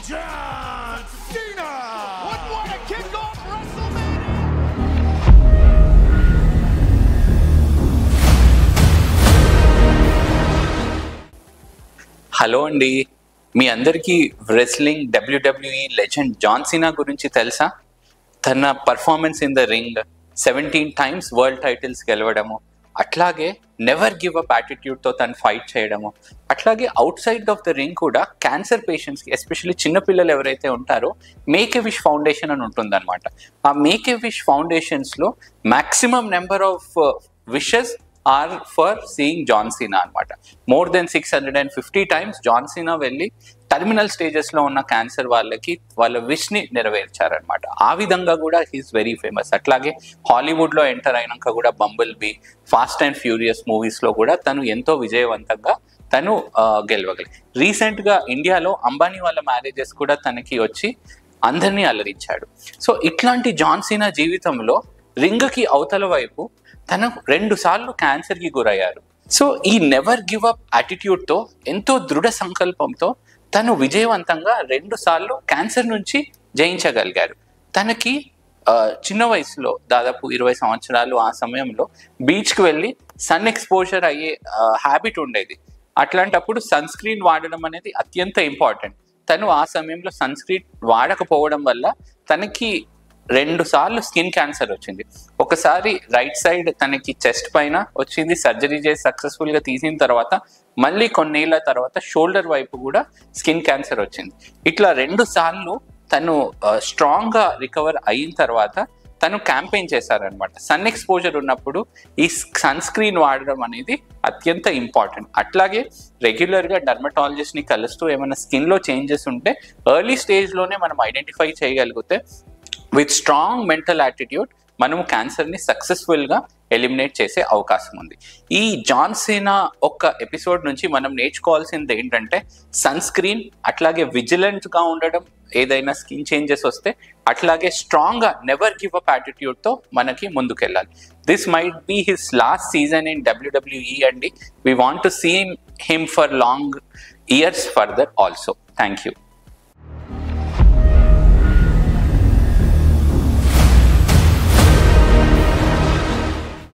John Cena! What a kickoff WrestleMania! Hello అండి, మీ అందరికీ wrestling W W E legend John Cena గురించి తెలుసా? తన performance in the ring 17 times world titles గెలవడము, అట్లాగే నెవర్ గివ్ అప్ యాటిట్యూడ్తో తను ఫైట్ చేయడము, అట్లాగే outside of the ring కూడా క్యాన్సర్ పేషెంట్స్కి, ఎస్పెషల్లీ చిన్నపిల్లలు ఎవరైతే ఉంటారో మేక్ ఎ విష్ ఫౌండేషన్ అని ఉంటుందన్నమాట. ఆ మేక్ ఎ విష్ ఫౌండేషన్స్లో maximum number of wishes are for seeing John Cena అనమాట. More than 650 times John Cena వెళ్ళి టర్మినల్ స్టేజెస్లో ఉన్న క్యాన్సర్ వాళ్ళకి వాళ్ళ విష్ని నెరవేర్చారనమాట. ఆ విధంగా కూడా హీఈస్ వెరీ ఫేమస్. అట్లాగే హాలీవుడ్లో ఎంటర్ అయినాక కూడా bumble bee, fast and furious మూవీస్లో కూడా తను ఎంతో విజయవంతంగా తను గెలవగలి. రీసెంట్గా ఇండియాలో అంబానీ వాళ్ళ మ్యారేజెస్ కూడా తనకి వచ్చి అందరినీ అలరించాడు. సో ఇట్లాంటి జాన్ సీనా జీవితంలో రింగ్కి అవతల వైపు తను 2 సార్లు క్యాన్సర్కి గురయ్యారు. సో ఈ నెవర్ గివ్ అప్ యాటిట్యూడ్తో, ఎంతో దృఢ సంకల్పంతో తను విజయవంతంగా 2 సార్లు క్యాన్సర్ నుంచి జయించగలిగారు. తనకి చిన్న వయసులో, దాదాపు 20 సంవత్సరాలు ఆ సమయంలో బీచ్కి వెళ్ళి సన్ ఎక్స్పోజర్ అయ్యే హ్యాబిట్ ఉండేది. అట్లాంటప్పుడు సన్ స్క్రీన్ వాడడం అనేది అత్యంత ఇంపార్టెంట్. తను ఆ సమయంలో సన్ స్క్రీన్ వాడకపోవడం వల్ల తనకి 2 సార్లు స్కిన్ క్యాన్సర్ వచ్చింది. ఒకసారి రైట్ సైడ్ తనకి చెస్ట్ పైన వచ్చింది, సర్జరీ చేసి సక్సెస్ఫుల్గా తీసిన తర్వాత మళ్ళీ కొన్నేళ్ల తర్వాత షోల్డర్ వైపు కూడా స్కిన్ క్యాన్సర్ వచ్చింది. ఇట్లా 2 సార్లు తను స్ట్రాంగ్గా రికవర్ అయిన తర్వాత తను క్యాంపెయిన్ చేశారనమాట. సన్ ఎక్స్పోజర్ ఉన్నప్పుడు ఈ సన్ స్క్రీన్ వాడడం అనేది అత్యంత ఇంపార్టెంట్. అట్లాగే రెగ్యులర్గా డర్మటాలజిస్ట్ని కలుస్తూ ఏమైనా స్కిన్లో చేంజెస్ ఉంటే ఎర్లీ స్టేజ్లోనే మనం ఐడెంటిఫై చేయగలిగితే విత్ స్ట్రాంగ్ మెంటల్ యాటిట్యూడ్ మనము క్యాన్సర్ని సక్సెస్ఫుల్గా ఎలిమినేట్ చేసే అవకాశం ఉంది. ఈ జాన్ సీనా ఒక్క ఎపిసోడ్ నుంచి మనం నేర్చుకోవాల్సింది ఏంటంటే సన్ స్క్రీన్, అట్లాగే విజిలెంట్గా ఉండడం, ఏదైనా స్కిన్ చేంజెస్ వస్తే అట్లాగే స్ట్రాంగ్గా నెవర్ గివ్ అప్ యాటిట్యూడ్తో మనకి ముందుకెళ్ళాలి. This might be his last season in W W E అండి. We want to see him for long years further also. Thank you.